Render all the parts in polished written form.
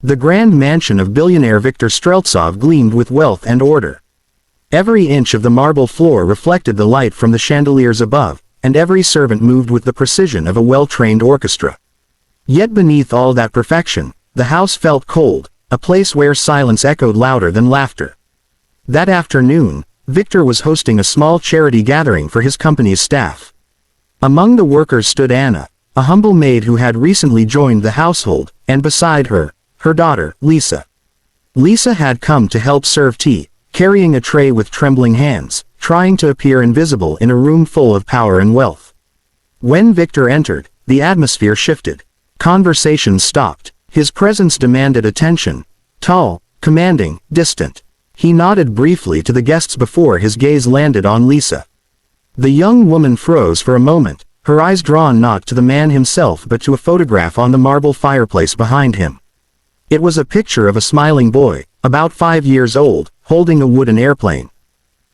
The grand mansion of billionaire Viktor Streltsov gleamed with wealth and order. Every inch of the marble floor reflected the light from the chandeliers above, and every servant moved with the precision of a well-trained orchestra. Yet beneath all that perfection, the house felt cold, a place where silence echoed louder than laughter. That afternoon, Viktor was hosting a small charity gathering for his company's staff. Among the workers stood Anna, a humble maid who had recently joined the household, and beside her, her daughter, Lisa. Lisa had come to help serve tea, carrying a tray with trembling hands, trying to appear invisible in a room full of power and wealth. When Viktor entered, the atmosphere shifted. Conversations stopped. His presence demanded attention. Tall, commanding, distant. He nodded briefly to the guests before his gaze landed on Lisa. The young woman froze for a moment, her eyes drawn not to the man himself but to a photograph on the marble fireplace behind him. It was a picture of a smiling boy, about 5 years old, holding a wooden airplane.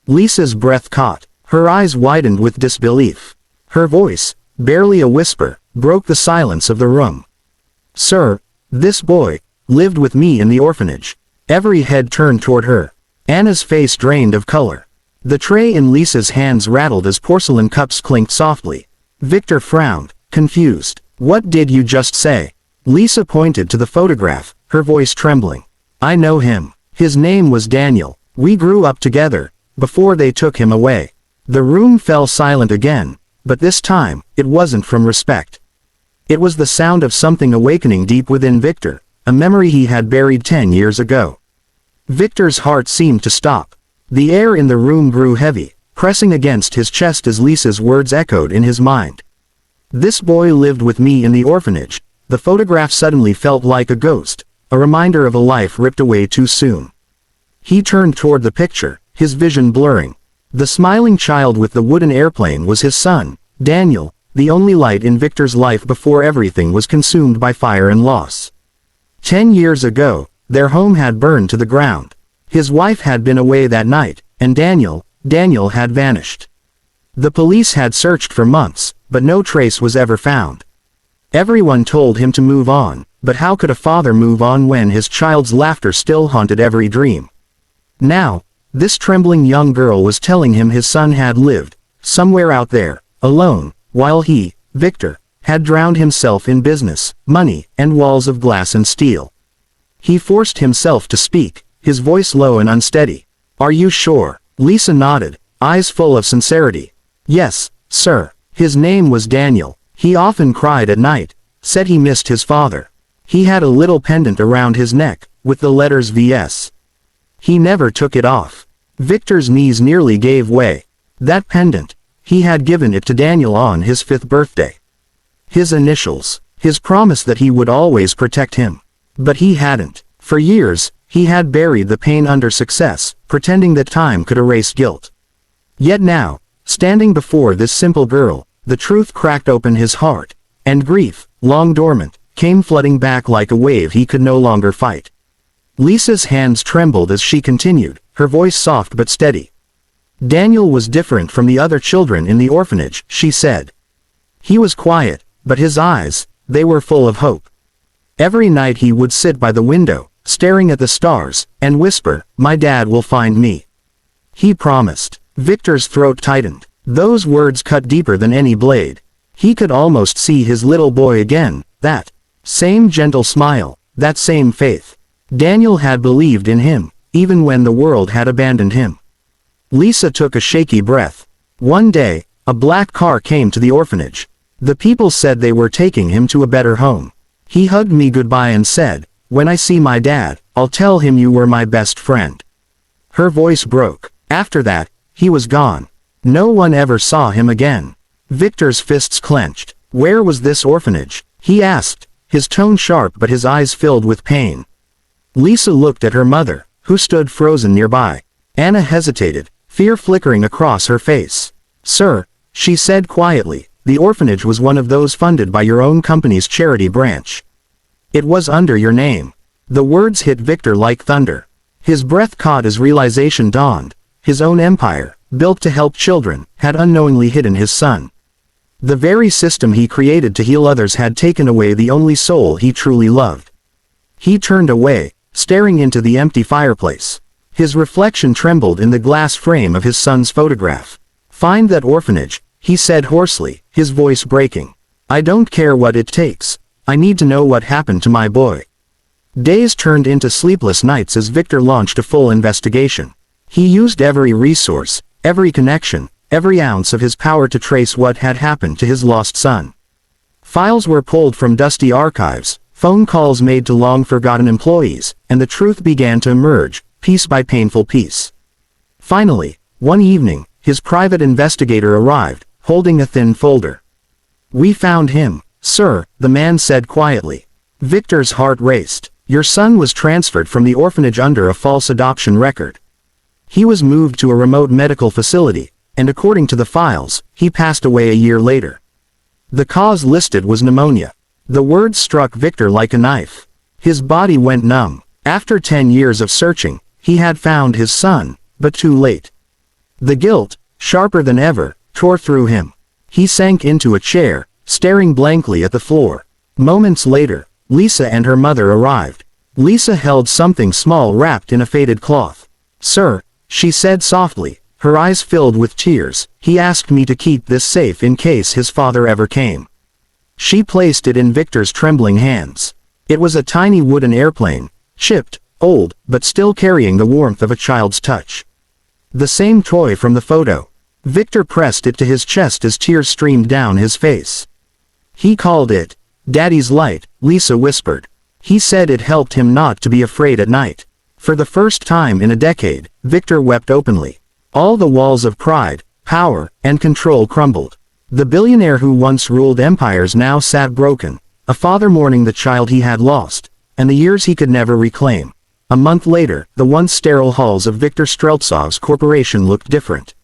Lisa's breath caught. Her eyes widened with disbelief. Her voice, barely a whisper, broke the silence of the room. "Sir, this boy lived with me in the orphanage." Every head turned toward her. Anna's face drained of color. The tray in Lisa's hands rattled as porcelain cups clinked softly. Viktor frowned, confused. "What did you just say?" Lisa pointed to the photograph, her voice trembling. "I know him. His name was Daniel. We grew up together, before they took him away." The room fell silent again, but this time, it wasn't from respect. It was the sound of something awakening deep within Viktor, a memory he had buried 10 years ago. Viktor's heart seemed to stop. The air in the room grew heavy, pressing against his chest as Lisa's words echoed in his mind. "This boy lived with me in the orphanage." The photograph suddenly felt like a ghost, a reminder of a life ripped away too soon. He turned toward the picture, his vision blurring. The smiling child with the wooden airplane was his son, Daniel, the only light in Viktor's life before everything was consumed by fire and loss. 10 years ago, their home had burned to the ground. His wife had been away that night, and Daniel had vanished. The police had searched for months, but no trace was ever found. Everyone told him to move on, but how could a father move on when his child's laughter still haunted every dream? Now, this trembling young girl was telling him his son had lived, somewhere out there, alone, while he, Viktor, had drowned himself in business, money, and walls of glass and steel. He forced himself to speak, his voice low and unsteady. "Are you sure?" Lisa nodded, eyes full of sincerity. "Yes, sir. His name was Daniel. He often cried at night, said he missed his father. He had a little pendant around his neck, with the letters VS. He never took it off." Viktor's knees nearly gave way. That pendant, he had given it to Daniel on his 5th birthday. His initials, his promise that he would always protect him. But he hadn't. For years, he had buried the pain under success, pretending that time could erase guilt. Yet now, standing before this simple girl, the truth cracked open his heart, and grief, long dormant, came flooding back like a wave he could no longer fight. Lisa's hands trembled as she continued, her voice soft but steady. "Daniel was different from the other children in the orphanage," she said. "He was quiet, but his eyes, they were full of hope. Every night he would sit by the window, staring at the stars, and whisper, 'My dad will find me.' He promised." Viktor's throat tightened. Those words cut deeper than any blade. He could almost see his little boy again, that same gentle smile, that same faith. Daniel had believed in him, even when the world had abandoned him. Lisa took a shaky breath. One day, a black car came to the orphanage. The people said they were taking him to a better home. He hugged me goodbye and said, "When I see my dad, I'll tell him you were my best friend." Her voice broke. After that, he was gone. No one ever saw him again. Viktor's fists clenched. "Where was this orphanage?" he asked, his tone sharp but his eyes filled with pain. Lisa looked at her mother, who stood frozen nearby. Anna hesitated, fear flickering across her face. "Sir," she said quietly, "the orphanage was one of those funded by your own company's charity branch. It was under your name." The words hit Viktor like thunder. His breath caught as realization dawned. His own empire, built to help children, had unknowingly hidden his son. The very system he created to heal others had taken away the only soul he truly loved. He turned away, staring into the empty fireplace. His reflection trembled in the glass frame of his son's photograph. "Find that orphanage," he said hoarsely, his voice breaking. "I don't care what it takes. I need to know what happened to my boy." Days turned into sleepless nights as Victor launched a full investigation. He used every resource, every connection, every ounce of his power to trace what had happened to his lost son. Files were pulled from dusty archives, phone calls made to long-forgotten employees, and the truth began to emerge, piece by painful piece. Finally, one evening, his private investigator arrived, holding a thin folder. "We found him, sir," the man said quietly. Victor's heart raced. "Your son was transferred from the orphanage under a false adoption record. He was moved to a remote medical facility, and according to the files, he passed away a year later. The cause listed was pneumonia." The words struck Victor like a knife. His body went numb. After 10 years of searching, he had found his son, but too late. The guilt, sharper than ever, tore through him. He sank into a chair, staring blankly at the floor. Moments later, Lisa and her mother arrived. Lisa held something small wrapped in a faded cloth. "Sir," she said softly, her eyes filled with tears, "he asked me to keep this safe in case his father ever came." She placed it in Victor's trembling hands. It was a tiny wooden airplane, chipped, old, but still carrying the warmth of a child's touch. The same toy from the photo. Victor pressed it to his chest as tears streamed down his face. "He called it Daddy's light," Lisa whispered. "He said it helped him not to be afraid at night." For the first time in a decade, Victor wept openly. All the walls of pride, power, and control crumbled. The billionaire who once ruled empires now sat broken, a father mourning the child he had lost, and the years he could never reclaim. A month later, the once sterile halls of Viktor Streltsov's corporation looked different.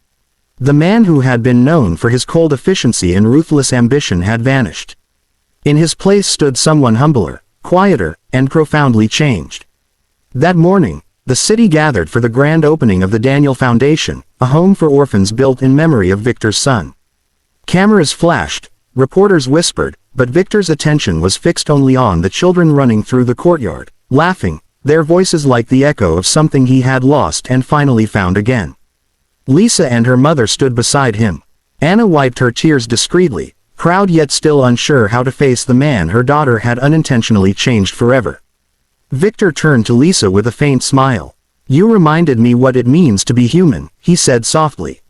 The man who had been known for his cold efficiency and ruthless ambition had vanished. In his place stood someone humbler, quieter, and profoundly changed. That morning, the city gathered for the grand opening of the Daniel Foundation, a home for orphans built in memory of Victor's son. Cameras flashed, reporters whispered, but Victor's attention was fixed only on the children running through the courtyard, laughing, their voices like the echo of something he had lost and finally found again. Lisa and her mother stood beside him. Anna wiped her tears discreetly, proud yet still unsure how to face the man her daughter had unintentionally changed forever. Victor turned to Lisa with a faint smile. "You reminded me what it means to be human," he said softly.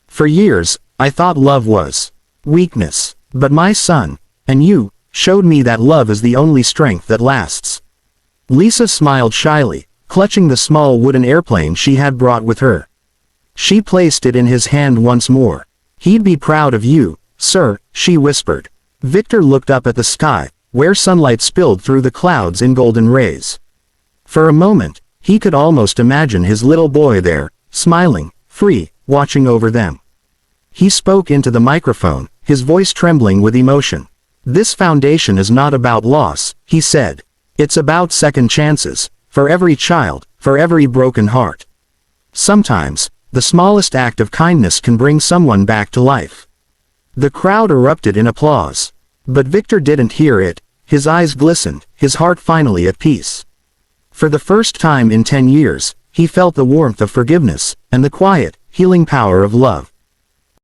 "For years, I thought love was weakness, but my son, and you, showed me that love is the only strength that lasts." Lisa smiled shyly, clutching the small wooden airplane she had brought with her. She placed it in his hand once more. "He'd be proud of you, sir," she whispered. Victor looked up at the sky, where sunlight spilled through the clouds in golden rays. For a moment, he could almost imagine his little boy there, smiling, free, watching over them. He spoke into the microphone, his voice trembling with emotion. "This foundation is not about loss," he said. "It's about second chances, for every child, for every broken heart. Sometimes, the smallest act of kindness can bring someone back to life." The crowd erupted in applause. But Victor didn't hear it. His eyes glistened, his heart finally at peace. For the first time in 10 years, he felt the warmth of forgiveness, and the quiet, healing power of love.